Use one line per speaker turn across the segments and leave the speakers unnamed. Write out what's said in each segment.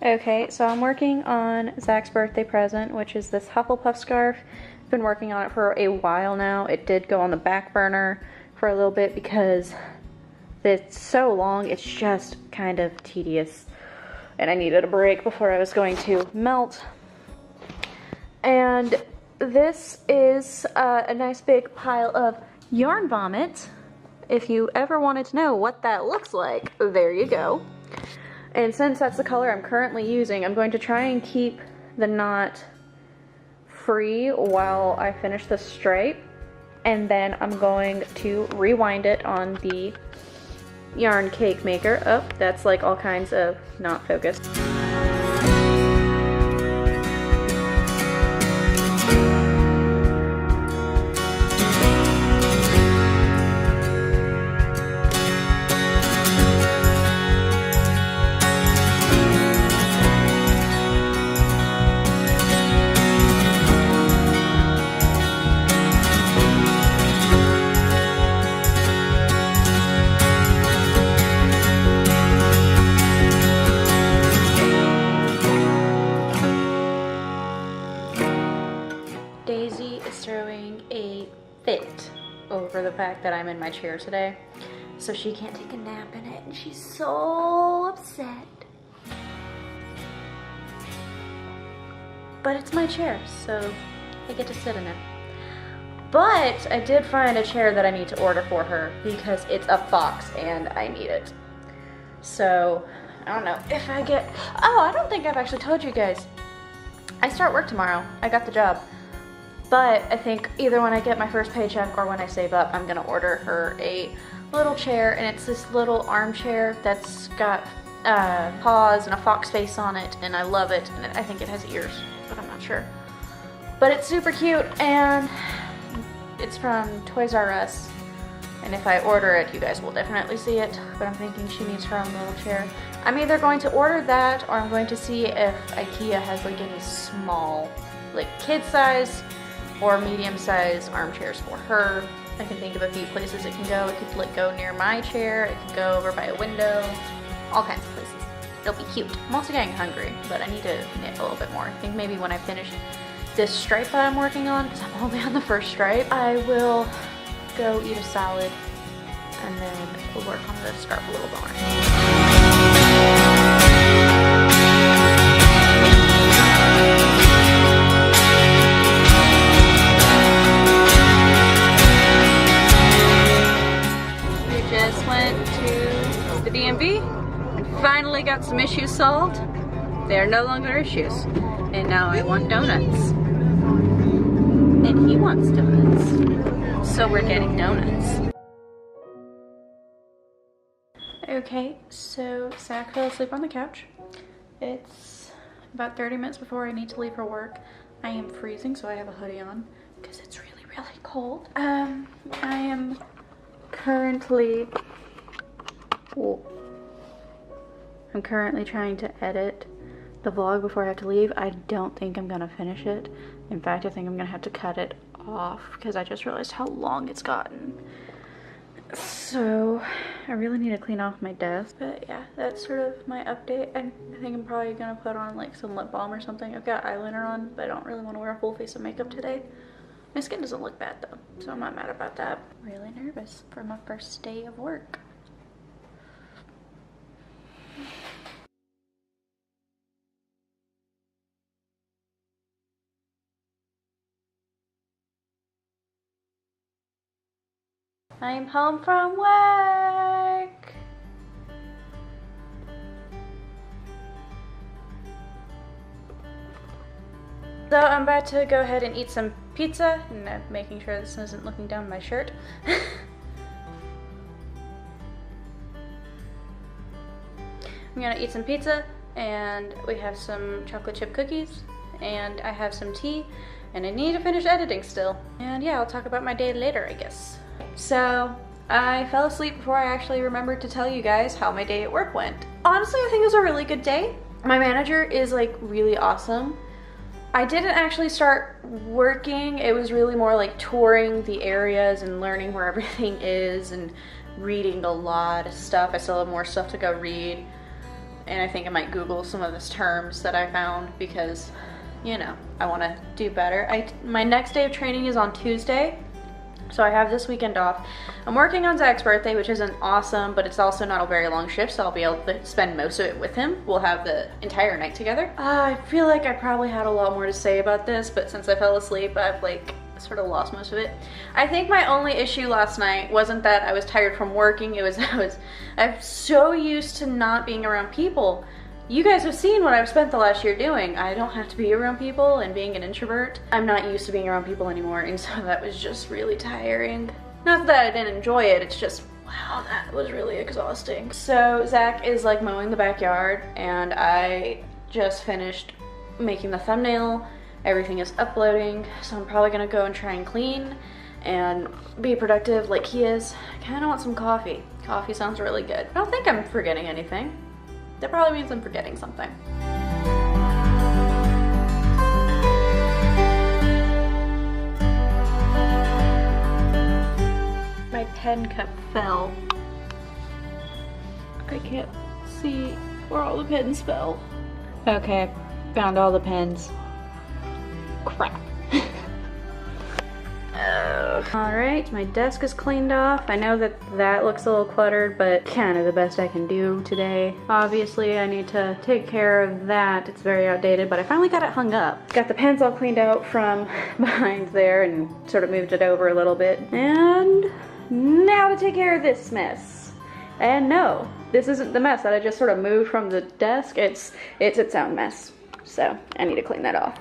Okay, so I'm working on Zach's birthday present, which is this Hufflepuff scarf. I've been working on it for a while now. It did go on the back burner for a little bit because it's so long, it's just kind of tedious. And I needed a break before I was going to melt. And this is a nice big pile of yarn vomit. If you ever wanted to know what that looks like, there you go. And since that's the color I'm currently using, I'm going to try and keep the knot free while I finish the stripe. And then I'm going to rewind it on the yarn cake maker. Oh, that's like all kinds of not focused. Daisy is throwing a fit over the fact that I'm in my chair today, so she can't take a nap in it, and she's so upset. But it's my chair, so I get to sit in it. But I did find a chair that I need to order for her because it's a fox and I need it. So I don't know if I get, oh, I don't think I've actually told you guys. I start work tomorrow. I got the job. But I think either when I get my first paycheck or when I save up, I'm gonna order her a little chair, and it's this little armchair that's got paws and a fox face on it, and I love it, and I think it has ears, but I'm not sure. But it's super cute, and it's from Toys R Us, and if I order it, you guys will definitely see it, but I'm thinking she needs her own little chair. I'm either going to order that, or I'm going to see if IKEA has like any small, like kid size, or medium-sized armchairs for her. I can think of a few places it can go. It could like go near my chair, it could go over by a window, all kinds of places. It'll be cute. I'm also getting hungry, but I need to knit a little bit more. I think maybe when I finish this stripe that I'm working on, because I'm only on the first stripe, I will go eat a salad and then we'll work on the scarf a little more. DMV and finally got some issues solved. They are no longer issues. And now I want donuts. And he wants donuts. So we're getting donuts. Okay, so Zach fell asleep on the couch. It's about 30 minutes before I need to leave for work. I am freezing, so I have a hoodie on because it's really, really cold. I am currently I'm currently trying to edit the vlog before I have to leave. I don't think I'm gonna finish it. In fact, I think I'm gonna have to cut it off because I just realized how long it's gotten. So I really need to clean off my desk. But yeah, that's sort of my update. I think I'm probably gonna put on like some lip balm or something. I've got eyeliner on, but I don't really want to wear a full face of makeup today. My skin doesn't look bad though, so I'm not mad about that. I'm really nervous for my first day of work. I'm home from work. So I'm about to go ahead and eat some pizza, and I'm making sure this isn't looking down my shirt. I'm gonna eat some pizza, and we have some chocolate chip cookies, and I have some tea, and I need to finish editing still. And yeah, I'll talk about my day later, I guess. So I fell asleep before I actually remembered to tell you guys how my day at work went. Honestly, I think it was a really good day. My manager is like really awesome. I didn't actually start working. It was really more like touring the areas and learning where everything is and reading a lot of stuff. I still have more stuff to go read. and I think I might Google some of these terms that I found because, you know, I want to do better. My next day of training is on Tuesday, so I have this weekend off. I'm working on Zach's birthday, which isn't awesome, but it's also not a very long shift, so I'll be able to spend most of it with him. We'll have the entire night together. I feel like I probably had a lot more to say about this, but since I fell asleep, I've like sort of lost most of it. I think my only issue last night wasn't that I was tired from working, it was I'm so used to not being around people. You guys have seen what I've spent the last year doing. I don't have to be around people, and being an introvert, I'm not used to being around people anymore, and so that was just really tiring. Not that I didn't enjoy it, it's just, wow, that was really exhausting. So Zach is like mowing the backyard, and I just finished making the thumbnail. Everything is uploading, so I'm probably gonna go and try and clean and be productive like he is. I kinda want some coffee. Coffee sounds really good. I don't think I'm forgetting anything. That probably means I'm forgetting something. My pen cup fell. I can't see where all the pens fell. Okay, found all the pens. Crap. Alright, my desk is cleaned off. I know that that looks a little cluttered, but kind of the best I can do today. Obviously, I need to take care of that. It's very outdated, but I finally got it hung up. Got the pens all cleaned out from behind there and sort of moved it over a little bit. And now to take care of this mess. And no, this isn't the mess that I just sort of moved from the desk. It's its own mess. So I need to clean that off.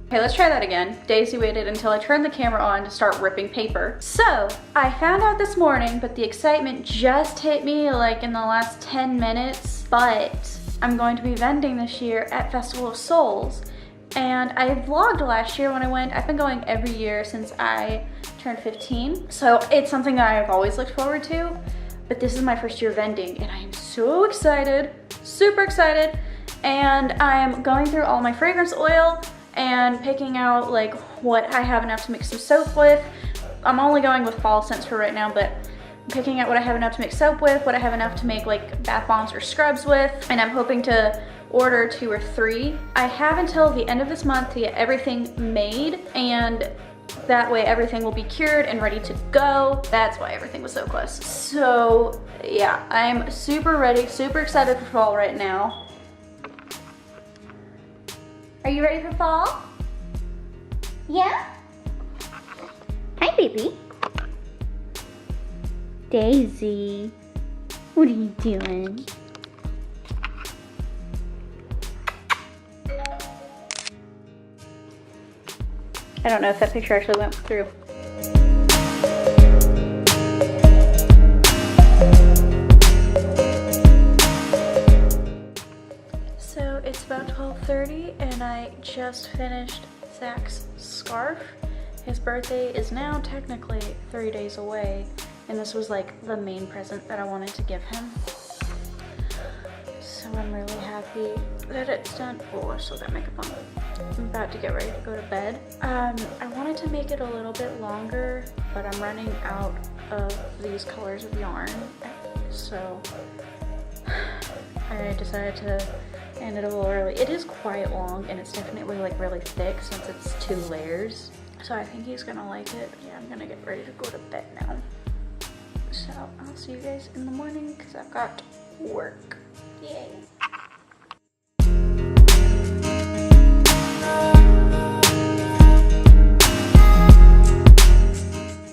Okay, let's try that again. Daisy waited until I turned the camera on to start ripping paper. So, I found out this morning, but the excitement just hit me like in the last 10 minutes, but I'm going to be vending this year at Festival of Souls. And I vlogged last year when I went. I've been going every year since I turned 15. So it's something that I've always looked forward to, but this is my first year vending and I am so excited, super excited. And I'm going through all my fragrance oil and picking out like what I have enough to make some soap with. I'm only going with fall scents for right now, but I'm picking out what I have enough to make soap with, what I have enough to make like bath bombs or scrubs with, and I'm hoping to order 2 or 3. I have until the end of this month to get everything made, and that way everything will be cured and ready to go. That's why everything was so close. So yeah, I'm super ready, super excited for fall right now. Are you ready for fall? Yeah? Hi, baby. Daisy, what are you doing? I don't know if that picture actually went through. So it's about 12:30 and I just finished Zach's scarf. His birthday is now technically 3 days away, and this was like the main present that I wanted to give him. So I'm really happy that it's done. Oh, I still got makeup on. I'm about to get ready to go to bed. I wanted to make it a little bit longer, but I'm running out of these colors of yarn. So I decided to end it a little early. It is quite long and it's definitely like really thick since it's 2 layers. So I think he's gonna like it. Yeah, I'm gonna get ready to go to bed now. So I'll see you guys in the morning because I've got work. Yay.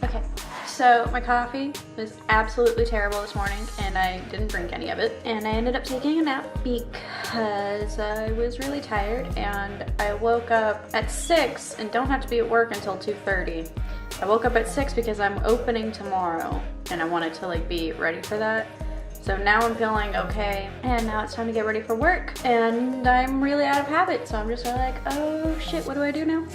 Okay, so my coffee was absolutely terrible this morning and I didn't drink any of it. And I ended up taking a nap because I was really tired, and I woke up at 6 and don't have to be at work until 2:30. I woke up at 6 because I'm opening tomorrow. and I wanted to like be ready for that. So now I'm feeling okay, and now it's time to get ready for work, and I'm really out of habit, so I'm just like, oh shit, what do I do now?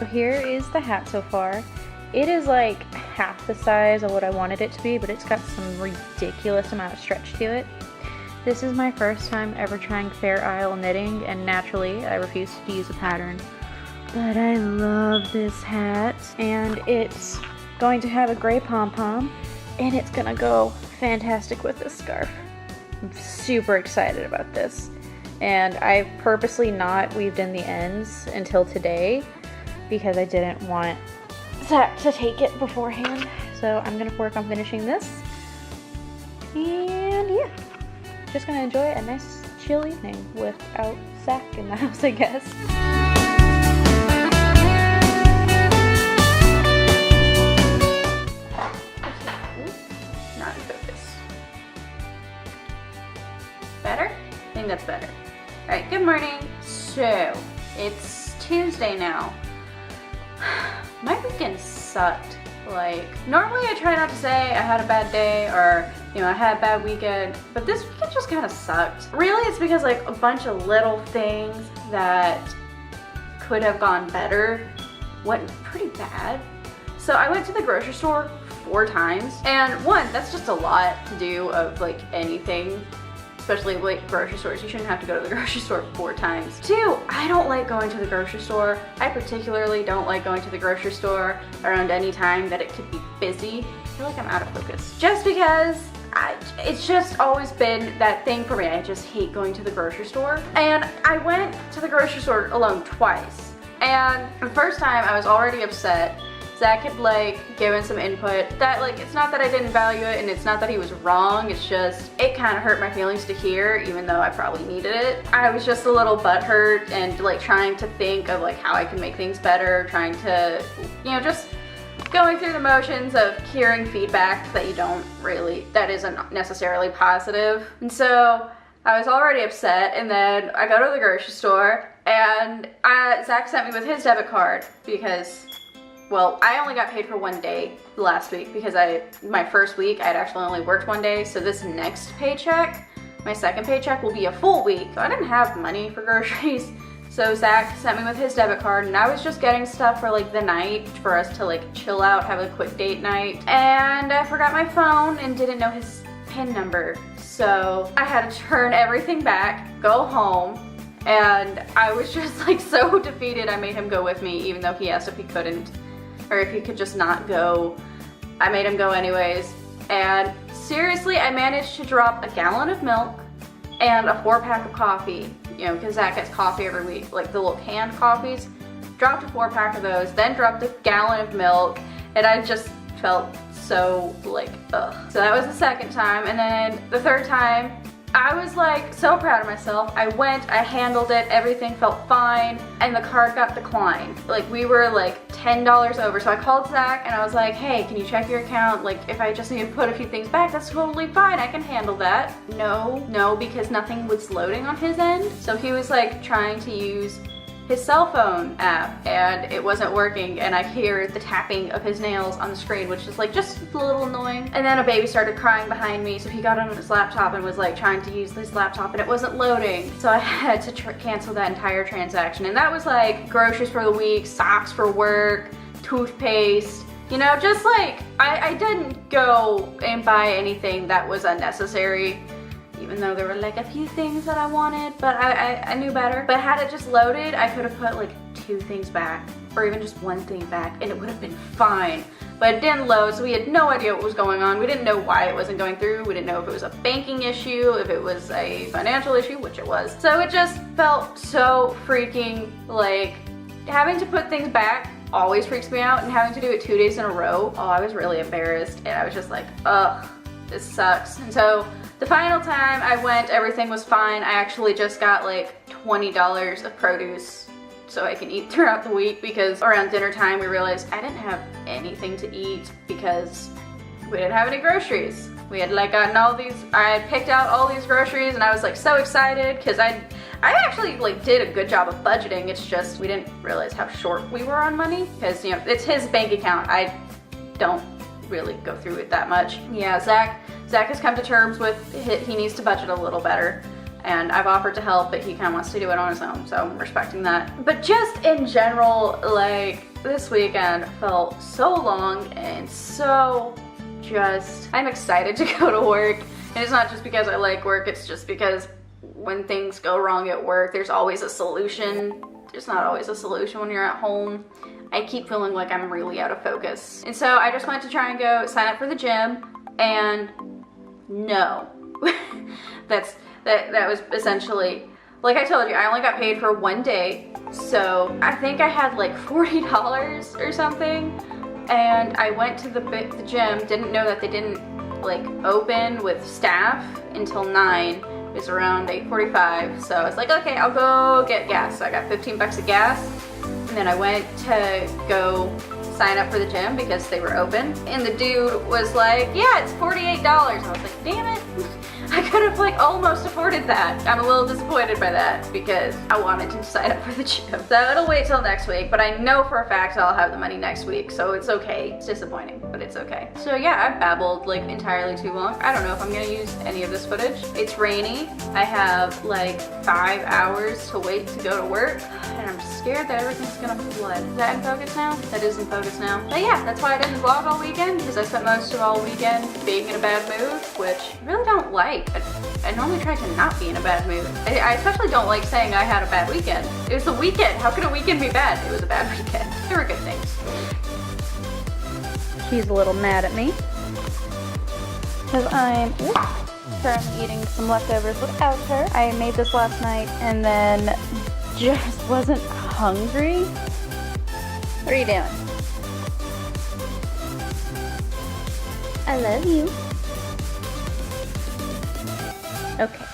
Here is the hat so far. It is like half the size of what I wanted it to be, but it's got some ridiculous amount of stretch to it. This is my first time ever trying Fair Isle knitting, and naturally I refuse to use a pattern. But I love this hat, and it's going to have a gray pom-pom, and it's gonna go fantastic with this scarf. I'm super excited about this. And I've purposely not weaved in the ends until today, because I didn't want Zach to take it beforehand. So I'm gonna work on finishing this. And yeah, just gonna enjoy a nice chill evening without Zach in the house, I guess. Not in focus. Better? I think that's better. All right, good morning. So it's Tuesday now. My weekend sucked. Like, normally I try not to say I had a bad day or, you know, I had a bad weekend, but this weekend just kind of sucked. Really, it's because like a bunch of little things that could have gone better went pretty bad. So I went to the grocery store 4 times, and one, that's just a lot to do of like anything. Especially like grocery stores, you shouldn't have to go to the grocery store 4 times. 2, I don't like going to the grocery store. I particularly don't like going to the grocery store around any time that it could be busy. I feel like I'm out of focus. Just because it's just always been that thing for me. I just hate going to the grocery store. And I went to the grocery store alone twice. And the first time I was already upset. Zach had like given some input that like, it's not that I didn't value it and it's not that he was wrong, it's just, it kind of hurt my feelings to hear, even though I probably needed it. I was just a little butthurt and like trying to think of like how I can make things better, trying to, you know, just going through the motions of hearing feedback that you don't really, that isn't necessarily positive. And so I was already upset, and then I go to the grocery store and Zach sent me with his debit card because, well, I only got paid for 1 day last week because my first week I had actually only worked 1 day. So this next paycheck, my second paycheck, will be a full week. So I didn't have money for groceries. So Zach sent me with his debit card, and I was just getting stuff for like the night for us to like chill out, have a quick date night. And I forgot my phone and didn't know his PIN number. So I had to turn everything back, go home. And I was just like so defeated. I made him go with me even though he asked if he couldn't. Or if he could just not go. I made him go anyways. And seriously, I managed to drop a gallon of milk and a 4-pack of coffee. You know, because Zach gets coffee every week, like the little canned coffees. Dropped a 4-pack of those, then dropped a gallon of milk, and I just felt so like, ugh. So that was the second time, and then the third time, I was like so proud of myself. I went, I handled it, everything felt fine, and the card got declined. Like we were like $10 over. So I called Zach and I was like, hey, can you check your account? Like if I just need to put a few things back, that's totally fine, I can handle that. No, because nothing was loading on his end. So he was like trying to use his cell phone app and it wasn't working, and I hear the tapping of his nails on the screen, which is like just a little annoying. And then a baby started crying behind me, so he got on his laptop and was like trying to use his laptop and it wasn't loading. So I had to cancel that entire transaction, and that was like groceries for the week, socks for work, toothpaste, you know, just like I didn't go and buy anything that was unnecessary. Even though there were like a few things that I wanted, but I knew better. But had it just loaded, I could have put like 2 things back, or even just 1 thing back, and it would have been fine. But it didn't load, so we had no idea what was going on. We didn't know why it wasn't going through. We didn't know if it was a banking issue, if it was a financial issue, which it was. So it just felt so freaking like having to put things back always freaks me out, and having to do it 2 days in a row, oh, I was really embarrassed, and I was just like, ugh, this sucks. And so the final time I went, everything was fine. I actually just got like $20 of produce so I can eat throughout the week, because around dinner time we realized I didn't have anything to eat because we didn't have any groceries. We had like gotten all these, I had picked out all these groceries, and I was like so excited because I actually like did a good job of budgeting. It's just we didn't realize how short we were on money, because you know, it's his bank account. I don't really go through it that much. Yeah, Zach has come to terms with he needs to budget a little better, and I've offered to help, but he kind of wants to do it on his own, so I'm respecting that. But just in general, like, this weekend felt so long and so just, I'm excited to go to work. And it's not just because I like work, it's just because when things go wrong at work, there's always a solution. There's not always a solution when you're at home. I keep feeling like I'm really out of focus. And so I just went to try and go sign up for the gym, and no. That was essentially, like I told you, I only got paid for 1 day, so I think I had like $40 or something, and I went to the gym, didn't know that they didn't like open with staff until 9. It was around 8:45, so I was like, okay, I'll go get gas. So I got 15 bucks of gas, and then I went to go sign up for the gym because they were open, and the dude was like, yeah, it's $48. I was like, damn it. I could have like almost afforded that. I'm a little disappointed by that because I wanted to sign up for the gym. So it'll wait till next week, but I know for a fact I'll have the money next week, so it's okay. It's disappointing, but it's okay. So yeah, I've babbled like entirely too long. I don't know if I'm gonna use any of this footage. It's rainy. I have like 5 hours to wait to go to work, and I'm scared that everything's gonna flood. Is that in focus now? That is in focus now. But yeah, that's why I didn't vlog all weekend, because I spent most of all weekend being in a bad mood, which I really don't like. I normally try to not be in a bad mood. I especially don't like saying I had a bad weekend. It was the weekend. How could a weekend be bad? It was a bad weekend. There were good things. She's a little mad at me because I'm currently eating some leftovers without her. I made this last night and then just wasn't hungry. What are you doing? I love you. Okay.